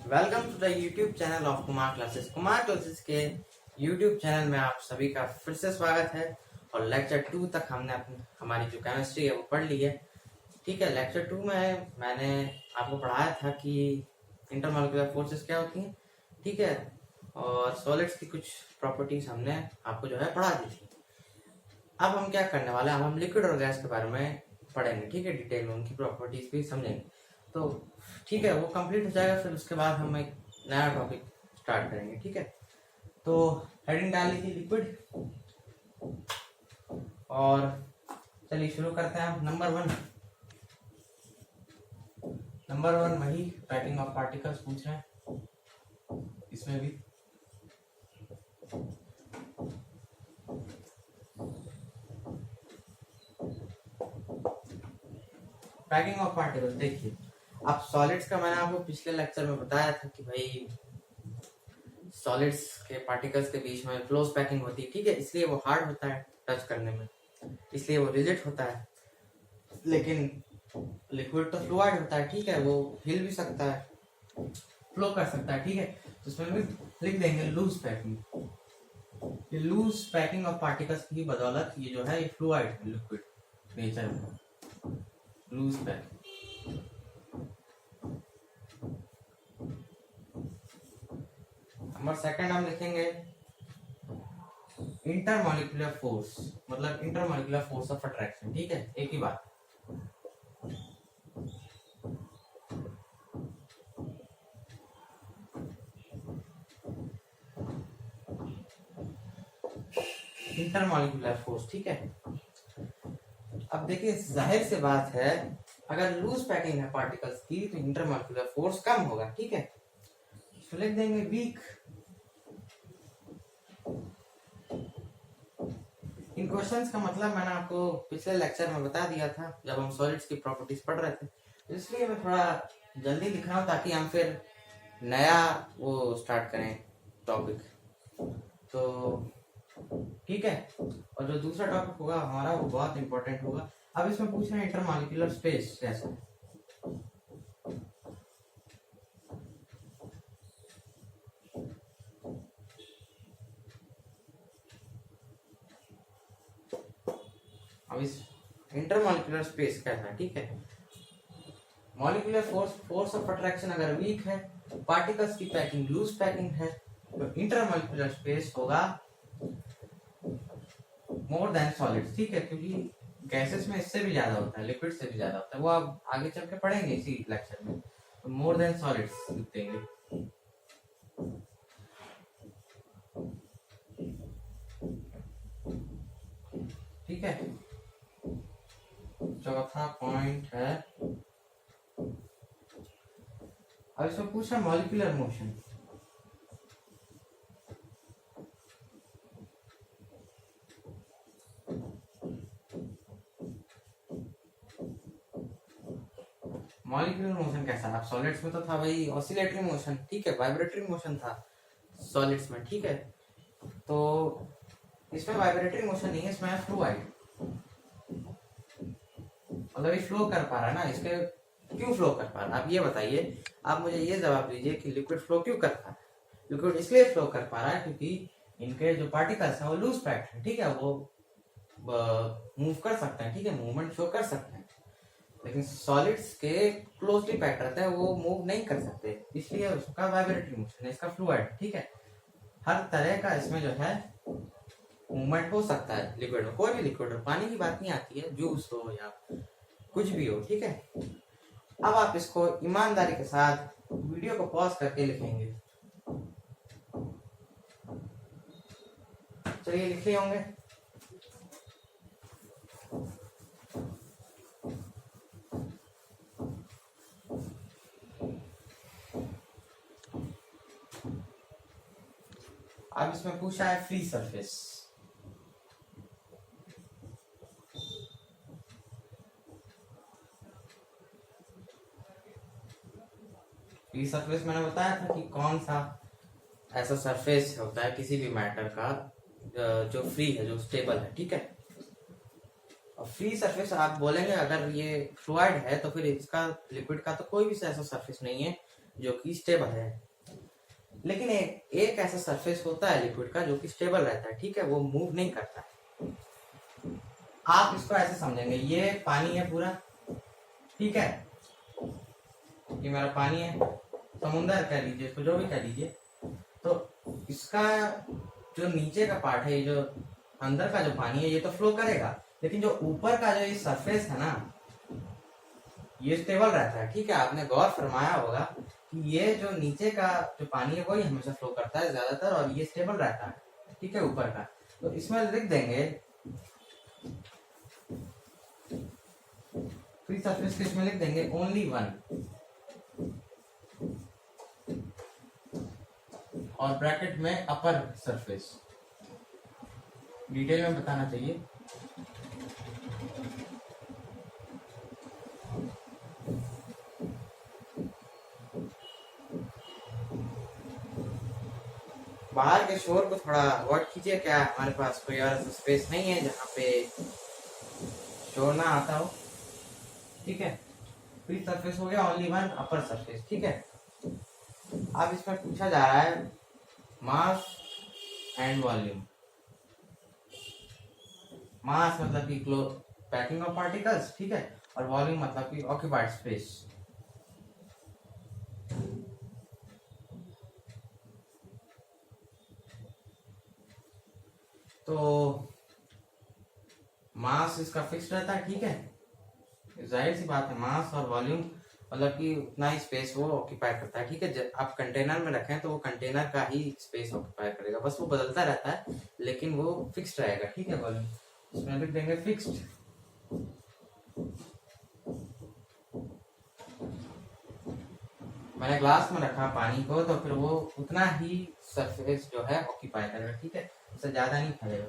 Welcome to the YouTube channel of Kumar classes. Kumar classes के YouTube channel में आप सभी का फिर से स्वागत है। और लेक्चर 2 तक हमने हमारी जो केमिस्ट्री है वो पढ़ ली है। ठीक है, लेक्चर 2 में मैंने आपको पढ़ाया था कि इंटरमॉलिक्यूलर फोर्सेस क्या होती हैं। ठीक है, और सॉलिड्स की कुछ प्रॉपर्टीज हमने आपको जो है पढ़ा दी थी। अब हम क्या करने वाले हैं, अब हम लिक्विड और गैस के बारे में पढ़ेंगे। ठीक है, डिटेल में उनकी प्रॉपर्टीज भी समझेंगे। तो ठीक है, वो कंप्लीट हो जाएगा, फिर उसके बाद हम एक नया टॉपिक स्टार्ट करेंगे। ठीक है, तो हेडिंग डाली थी लिक्विड, और चलिए शुरू करते हैं। नंबर वन वही पैकिंग ऑफ पार्टिकल्स पूछ रहे हैं इसमें भी। पैकिंग ऑफ पार्टिकल्स देखिए, अब सॉलिड्स का मैंने आपको पिछले लेक्चर में बताया था कि भाई सॉलिड्स के पार्टिकल्स के बीच में क्लोज पैकिंग होती है। ठीक है, इसलिए वो हार्ड होता है टच करने में, इसलिए वो रिजिड होता है। लेकिन लिक्विड तो फ्लूइड होता है। ठीक है, वो हिल भी सकता है, फ्लो कर सकता है। ठीक है, तो इसमें भी लिख देंगे लूज पैकिंग। ये लूज पैकिंग ऑफ पार्टिकल्स की बदौलत ये जो है ये फ्लूइड है, लिक्विड नेचर में लूज पैकिंग। नंबर सेकंड हम लिखेंगे इंटरमॉलिक्यूलर फोर्स, मतलब इंटरमॉलिक्यूलर फोर्स ऑफ अट्रैक्शन। ठीक है, एक ही बात। Intermolecular force. ठीक है, अब देखिए जाहिर सी बात है, अगर लूज पैकिंग है पार्टिकल्स की तो इंटरमॉलिक्यूलर फोर्स कम होगा। ठीक है, तो लिख देंगे वीक। इन क्वेश्चंस का मतलब मैंने आपको पिछले लेक्चर में बता दिया था जब हम सॉलिड्स की प्रॉपर्टीज पढ़ रहे थे, इसलिए मैं थोड़ा जल्दी लिख रहा हूँ ताकि हम फिर नया वो स्टार्ट करें टॉपिक। तो ठीक है, और जो दूसरा टॉपिक होगा हमारा वो बहुत इंपॉर्टेंट होगा। अब इसमें पूछ रहे हैं इंटरमॉलिक्यूलर स्पेस कैसा है। अब इस इंटरमॉलिक्यूलर स्पेस कैसा है। ठीक है, मॉलिक्यूलर फोर्स ऑफ अट्रैक्शन अगर वीक है, पार्टिकल्स की पैकिंग लूज पैकिंग है, तो इंटरमॉलिक्यूलर स्पेस होगा मोर देन सॉलिड्स। ठीक है, क्योंकि गैसेस में इससे भी ज्यादा होता है, लिक्विड से भी ज्यादा होता है, वो आप आगे चल के पढ़ेंगे इसी लेक्चर में। तो मोर देन सॉलिड्स लिख देंगे। ठीक है, चौथा पॉइंट है, अब इसमें पूछा मॉलिक्यूलर मोशन। मॉलिक्यूलर मोशन कैसा है। अब सॉलिड्स में तो था भाई ऑसिलेटरी मोशन। ठीक है, वाइब्रेटरी मोशन था सॉलिड्स में। ठीक है, तो इसमें वाइब्रेटरी मोशन नहीं है, इसमें है फ्लूइड। मतलब ये फ्लो कर पा रहा है ना, इसके क्यों फ्लो कर पा रहा है आप ये बताइए। आप मुझे ये जवाब दीजिए कि लिक्विड फ्लो क्यों कर पा रहा है। लिक्विड इसलिए फ्लो कर पा रहा है क्योंकि इनके जो पार्टिकल्स हैं वो लूज पैक्ड हैं। ठीक है, वो मूव कर सकते हैं। ठीक है, मूवमेंट शो कर सकते हैं, लेकिन सॉलिड्स के क्लोजली पैक्ड रहते हैं, वो मूव नहीं कर सकते, इसलिए उसका वाइब्रेटरी मोशन है, इसका फ्लूइड। ठीक है, हर तरह का इसमें जो है मूवमेंट हो सकता है लिक्विड में, कोई भी लिक्विड हो, पानी की बात नहीं आती है, जूस हो या कुछ भी हो। ठीक है, अब आप इसको ईमानदारी के साथ वीडियो को पॉज करके लिखेंगे। चलिए लिखे होंगे। अब इसमें पूछा है फ्री सरफेस। फ्री सरफेस मैंने बताया था कि कौन सा ऐसा सरफेस होता है किसी भी मैटर का जो फ्री है, जो स्टेबल है। ठीक है, और फ्री सरफेस आप बोलेंगे अगर ये फ्लूइड है तो फिर इसका लिक्विड का तो कोई भी ऐसा सरफेस नहीं है जो कि स्टेबल है। लेकिन एक ऐसा सरफेस होता है लिक्विड का जो कि स्टेबल रहता है, ठीक है, वो मूव नहीं करता है। आप इसको ऐसे समझेंगे, ये पानी है पूरा, ठीक है, ये मेरा पानी है, समुंदर कह लीजिए इसको, जो भी कह लीजिए। तो इसका जो नीचे का पार्ट है, ये जो अंदर का जो पानी है, ये तो फ्लो करेगा, लेकिन जो ऊपर का जो ये सरफेस है ना, ये स्टेबल रहता है, ठीक है। आपने गौर फरमाया होगा कि ये जो नीचे का जो पानी है वही हमेशा फ्लो करता है ज्यादातर, और ये स्टेबल रहता है, ठीक है, ऊपर का। तो इसमें लिख देंगे फ्री सरफेस के, इसमें लिख देंगे ओनली वन, और ब्रैकेट में अपर सरफेस। डिटेल में बताना चाहिए। बाहर के शोर को थोड़ा अवॉइड कीजिए, क्या हमारे पास कोई और स्पेस नहीं है जहाँ पे शोर ना आता हो, ठीक है। फ्री सरफेस हो गया, ओनली वन अपर सरफेस, ठीक है। अब इसमें पूछा जा रहा है मास एंड वॉल्यूम। मास मतलब कि पैकिंग ऑफ पार्टिकल्स, ठीक है, और वॉल्यूम मतलब कि ऑक्यूपाइड स्पेस। तो मास इसका फिक्स रहता है, ठीक है, जाहिर सी बात है, मास और वॉल्यूम मतलब कि उतना ही स्पेस वो ऑक्यूपाई करता है, ठीक है। जब आप कंटेनर में रखें तो वो कंटेनर का ही स्पेस ऑक्यूपाई करेगा, बस वो बदलता रहता है, लेकिन वो फिक्स्ड रहेगा, ठीक है। वॉल्यूम इसमें लिख देंगे फिक्स्ड। मैंने ग्लास में रखा पानी को, तो फिर वो उतना ही सरफेस जो है ऑक्यूपाई करेगा, ठीक है, उससे ज्यादा नहीं फैलेगा।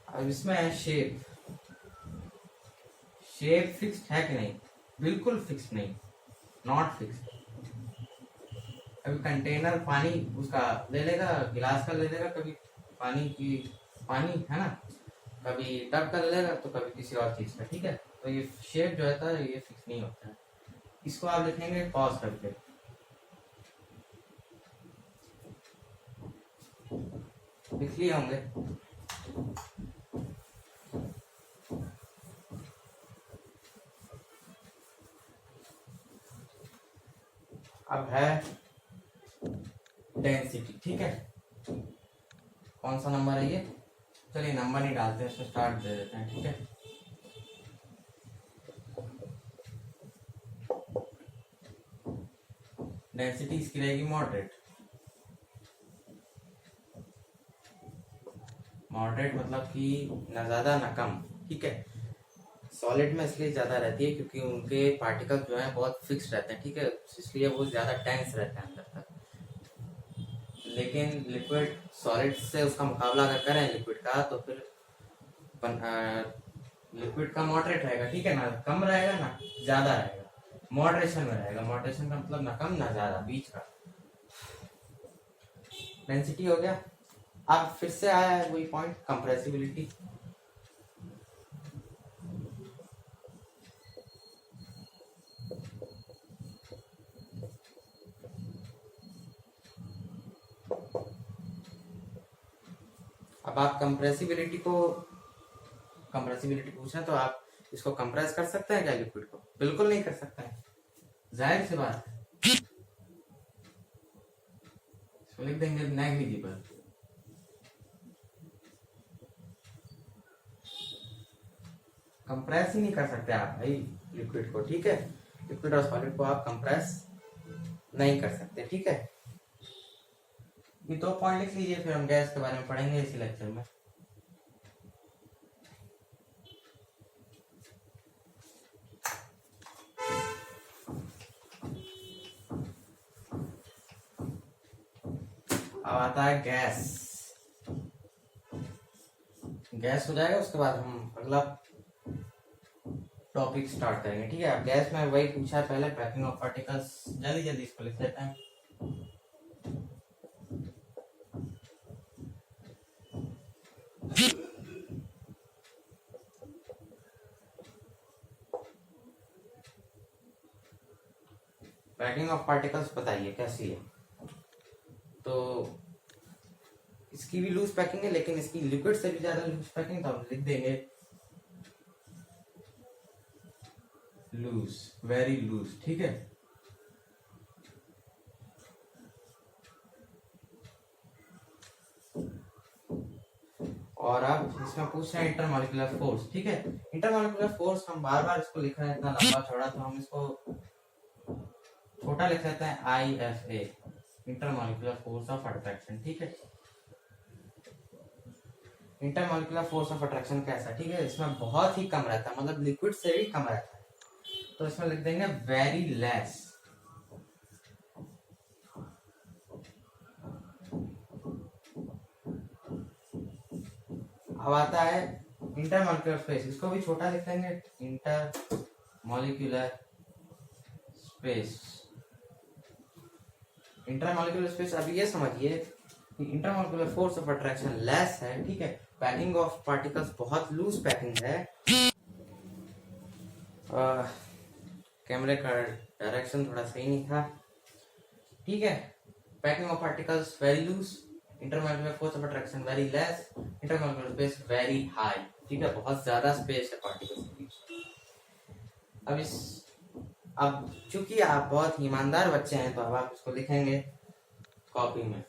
अब इसमें है शेप। शेप फिक्स्ड है कि नहीं? बिल्कुल फिक्स्ड नहीं, नॉट फिक्स्ड। कभी कंटेनर पानी उसका ले लेगा, गिलास का ले लेगा, कभी पानी है ना, कभी टब का ले लेगा, तो कभी किसी और चीज का, ठीक है। तो ये शेप जो है ये फिक्स नहीं होता है। इसको आप लिखेंगे पॉज करके। लिख लिए होंगे। अब है डेंसिटी, ठीक है। कौन सा नंबर है ये? चलिए नंबर नहीं डालते, इसमें स्टार्ट दे देते हैं, ठीक है। डेंसिटी इसकी रहेगी मॉडरेट। मॉडरेट मतलब कि ना ज्यादा ना कम, ठीक है। सॉलिड में इसलिए ज्यादा रहती है क्योंकि उनके पार्टिकल जो है बहुत फिक्स रहते हैं, ठीक है, इसलिए वो ज्यादा टेंस रहते हैं अंदर तक। लेकिन लिक्विड सॉलिड से उसका मुकाबला अगर करें लिक्विड का, तो फिर लिक्विड का मॉडरेट रहेगा, ठीक है, ना कम रहेगा ना ज्यादा रहेगा, मॉडरेशन में रहेगा। मॉडरेशन का मतलब ना कम ना ज्यादा, बीच का। डेंसिटी हो गया। अब फिर से आया है वही पॉइंट, कंप्रेसिबिलिटी। अब आप कंप्रेसिबिलिटी पूछें तो आप इसको कंप्रेस कर सकते हैं क्या लिक्विड को? बिल्कुल नहीं कर सकते हैं, जाहिर सी बात है। इसको लिख देंगे नेग्लिजिबल। कंप्रेस ही नहीं कर सकते आप भाई लिक्विड को, ठीक है। लिक्विड और सॉलिड को आप कंप्रेस नहीं कर सकते, ठीक है। ये 2 पॉइंट लिख लीजिए, फिर हम गैस के बारे में पढ़ेंगे इसी लेक्चर में। अब आता है गैस। गैस हो जाएगा, उसके बाद हम अगला टॉपिक स्टार्ट करेंगे, ठीक है। अब गैस में वही पूछा है पहले, पैकिंग ऑफ पार्टिकल्स। जल्दी जल्दी इसको लिख देते हैं। पैकिंग ऑफ पार्टिकल्स बताइए कैसी है। तो इसकी भी लूज पैकिंग है, लेकिन इसकी लिक्विड से भी ज्यादा लूज पैकिंग, तो हम लिख देंगे लूज, वेरी लूज। ठीक है, और अब इसमें पूछ रहे हैं इंटरमॉलिक्यूलर फोर्स। ठीक है, इंटरमॉलिक्यूलर फोर्स हम बार बार इसको लिख रहे हैं इतना लंबा चौड़ा, तो हम इसको छोटा लिख लेते हैं IFA, intermolecular force of attraction. ठीक है, इंटरमॉलिक्यूलर फोर्स ऑफ अट्रैक्शन कैसा, ठीक है, इसमें बहुत ही कम रहता है, मतलब लिक्विड से भी कम रहता है, तो इसमें लिख देंगे वेरी लेस। अब आता है इंटरमॉलिक्यूलर स्पेस, इसको भी छोटा लिख देंगे इंटरमॉलिक्यूलर स्पेस। इंटरमॉलिक्यूलर स्पेस, अभी ये समझिए कि intermolecular force of attraction less है। ठीक है, पैकिंग ऑफ पार्टिकल्स बहुत लूज पैकिंग है। कैमरे का डायरेक्शन थोड़ा सही नहीं था। ठीक है, packing of particles very loose, intermolecular force of attraction very less, intermolecular space very high. ठीक है, बहुत ज्यादा स्पेस है पार्टिकल्स के बीच। अब चूंकि आप बहुत ईमानदार बच्चे हैं, तो अब आप इसको लिखेंगे कॉपी में।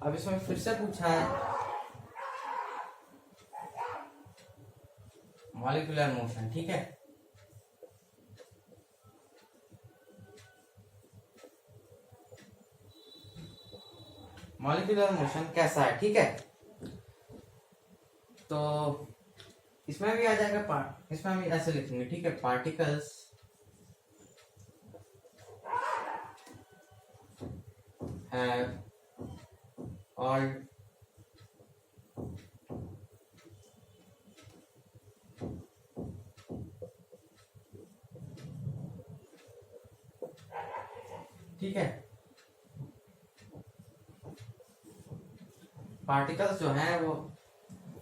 अब इसमें फिर से पूछा है मॉलिक्यूलर मोशन। ठीक है, मॉलिक्यूलर मोशन कैसा है। ठीक है, तो इसमें भी आ जाएगा इसमें भी ऐसे लिखेंगे। ठीक है, पार्टिकल्स हैव ऑल ठीक है, पार्टिकल्स जो हैं वो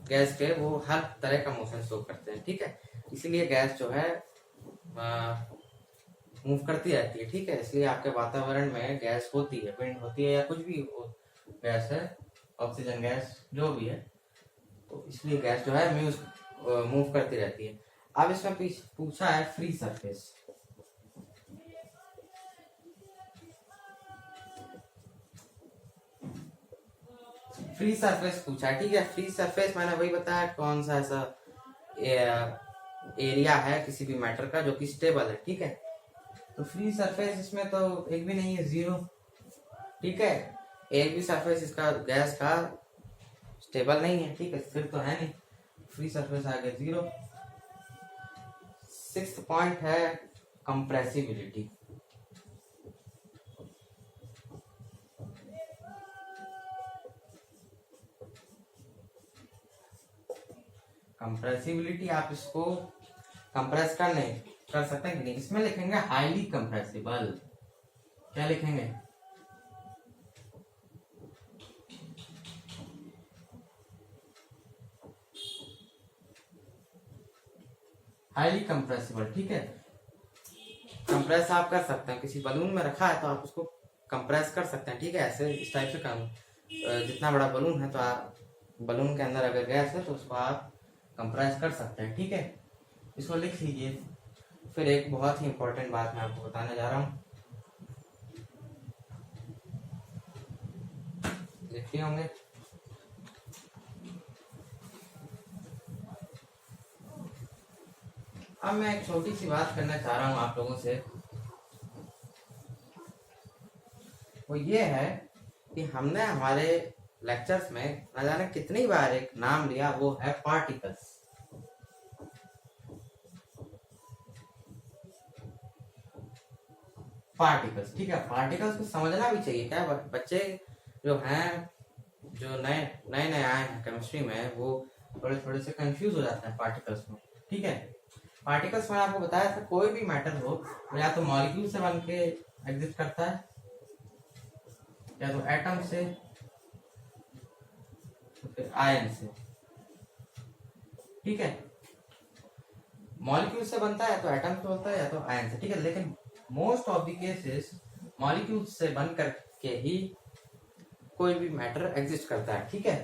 गैस के, वो हर तरह का मोशन शो करते हैं। ठीक है, इसीलिए गैस जो है मूव करती रहती है। ठीक है, इसलिए आपके वातावरण में गैस होती है, विंड होती है या कुछ भी गैस है, ऑक्सीजन गैस जो भी है, तो इसलिए गैस जो है मूव करती रहती है। अब इसमें पूछा है फ्री सरफेस। फ्री सरफेस पूछा है। ठीक है, फ्री सरफेस मैंने वही बताया, कौन सा ऐसा एरिया है किसी भी मैटर का जो कि स्टेबल है। ठीक है, तो फ्री सरफेस इसमें तो एक भी नहीं है, जीरो। ठीक है, एक भी सरफेस इसका गैस का स्टेबल नहीं है। ठीक है, फिर तो है नहीं, फ्री सरफेस आ गया जीरो। 6th पॉइंट है कंप्रेसिबिलिटी। कंप्रेसिबिलिटी आप इसको कंप्रेस कर सकते हैं कि नहीं, इसमें लिखेंगे हाईली कंप्रेसिबल। क्या लिखेंगे, हाईली कंप्रेसिबल। ठीक है, कंप्रेस आप कर सकते हैं, किसी बलून में रखा है तो आप उसको कंप्रेस कर सकते हैं। ठीक है, ऐसे इस टाइप से जितना बड़ा बलून है, तो आप बलून के अंदर अगर गैस है तो उसको आप कंप्रेस कर सकते हैं। ठीक है, इसको लिख लीजिए। फिर एक बहुत ही इंपॉर्टेंट बात मैं आपको बताने जा रहा हूँ, लिखते होंगे। अब मैं एक छोटी सी बात करना चाह रहा हूँ आप लोगों से, वो ये है कि हमने हमारे लेक्चर्स में न जाने कितनी बार एक नाम लिया, वो है पार्टिकल्स। पार्टिकल्स, ठीक है, पार्टिकल्स को समझना भी चाहिए। क्या बच्चे जो हैं, जो नए नए आए हैं केमिस्ट्री में, वो थोड़े थोड़े से कंफ्यूज हो जाते हैं पार्टिकल्स में। ठीक है, पार्टिकल्स मैंने आपको बताया था कोई भी मैटर हो तो या तो मॉलिक्यूल से बन के एग्जिस्ट करता है या तो एटम से तो फिर आयन से। ठीक है, मॉलिक्यूल से बनता है तो एटम से होता है या तो आयन से। ठीक है, लेकिन most of the cases molecule से बन करके ही कोई भी मैटर एग्जिस्ट करता है। ठीक है,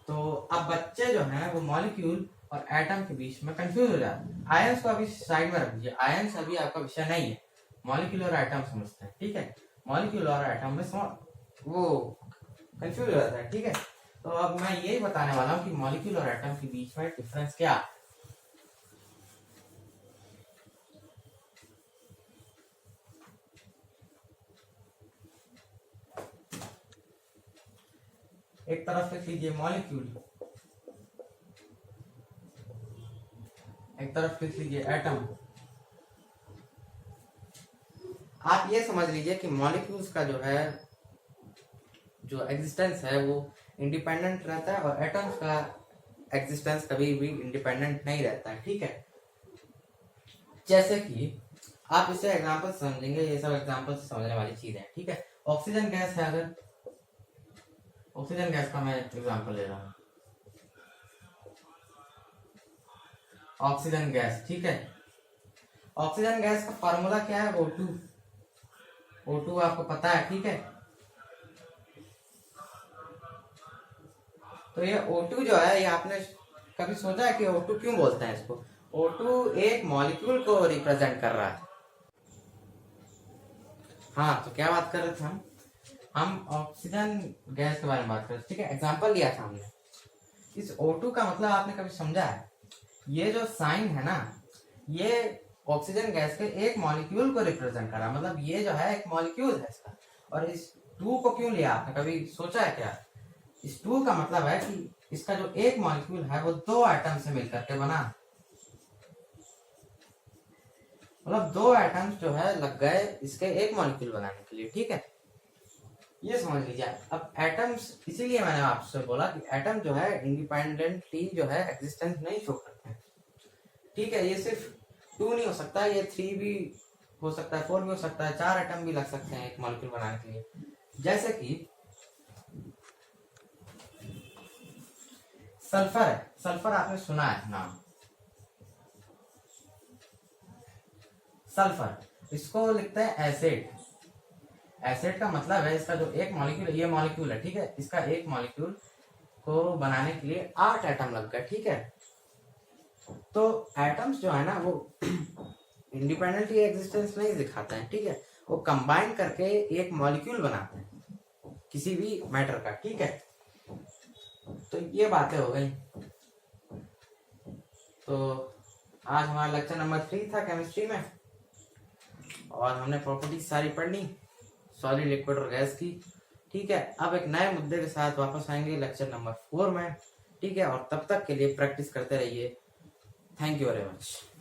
तो अब बच्चे जो हैं वो मॉलिक्यूल और एटम के बीच में कंफ्यूज हो जाते हैं। आयंस को अभी साइड में रख दीजिए, आयंस अभी आपका विषय नहीं है, मॉलिक्यूल और एटम समझते हैं। ठीक है, मॉलिक्यूल और एटम में वो कंफ्यूज हो जाता है। ठीक है, तो अब मैं यही बताने वाला हूँ कि मॉलिक्यूल और एटम के बीच में डिफरेंस क्या है। एक तरफ लिख लीजिए मॉलिक्यूल, एक तरफ लिख लीजिए एटम। आप ये समझ लीजिए कि मॉलिक्यूल्स का जो है जो एग्जिस्टेंस है वो इंडिपेंडेंट रहता है और एटम्स का एग्जिस्टेंस कभी भी इंडिपेंडेंट नहीं रहता है। ठीक है, जैसे कि आप इसे एग्जांपल समझेंगे, ये सब एग्जांपल से समझने वाली चीज है। ठीक है, ऑक्सीजन गैस है, अगर ऑक्सीजन गैस का मैं एग्जांपल ले रहा हूं, ऑक्सीजन गैस। ठीक है, ऑक्सीजन गैस का फार्मूला क्या है? O2। O2 आपको पता है। ठीक है, तो ये O2 जो है, ये आपने कभी सोचा है कि O2 क्यों बोलते हैं इसको? O2 एक मॉलिक्यूल को रिप्रेजेंट कर रहा है। हाँ, तो क्या बात कर रहे थे हम ऑक्सीजन गैस के बारे में बात कर रहे थे। ठीक है, एग्जांपल लिया था हमने। इस O2 का मतलब आपने कभी समझा है? ये जो साइन है ना, ये ऑक्सीजन गैस के एक मॉलिक्यूल को रिप्रेजेंट कर रहा है। मतलब ये जो है एक मॉलिक्यूल है इसका। और इस 2 को क्यों लिया, आपने कभी सोचा है क्या? इस 2 का मतलब है कि इसका जो एक मॉलिक्यूल है वो 2 एटम से मिलकर के बना, मतलब 2 एटम्स जो है लग गए इसके एक मॉलिक्यूल बनाने के लिए। ठीक है, ये समझ लीजिए। अब एटम्स, इसीलिए मैंने आपसे बोला कि एटम जो है इंडिपेंडेंटली जो है एग्जिस्टेंस नहीं शो करते हैं। ठीक है, ये सिर्फ 2 नहीं हो सकता, ये 3 भी हो सकता है, 4 भी हो सकता है, 4 एटम भी लग सकते हैं एक मॉलिक्यूल बनाने के लिए। जैसे कि सल्फर है, सल्फर आपने सुना है नाम, सल्फर, इसको लिखते हैं एसिड। एसिड का मतलब है इसका जो एक मॉलिक्यूल, ये मॉलिक्यूल है। ठीक है, इसका एक मॉलिक्यूल को बनाने के लिए 8 एटम लग गए। ठीक है, तो एटम्स जो है ना वो इंडिपेंडेंटली एग्जिस्टेंस नहीं दिखाते हैं। ठीक है, वो कंबाइन करके एक मॉलिक्यूल बनाते हैं किसी भी मैटर का। ठीक है, तो ये बातें हो गई। तो आज हमारा लेक्चर नंबर 3 था केमिस्ट्री में, और हमने प्रॉपर्टीज सारी पढ़ ली सॉलिड, लिक्विड और गैस की। ठीक है, अब एक नए मुद्दे के साथ वापस आएंगे लेक्चर नंबर 4 में। ठीक है, और तब तक के लिए प्रैक्टिस करते रहिए। Thank you very much.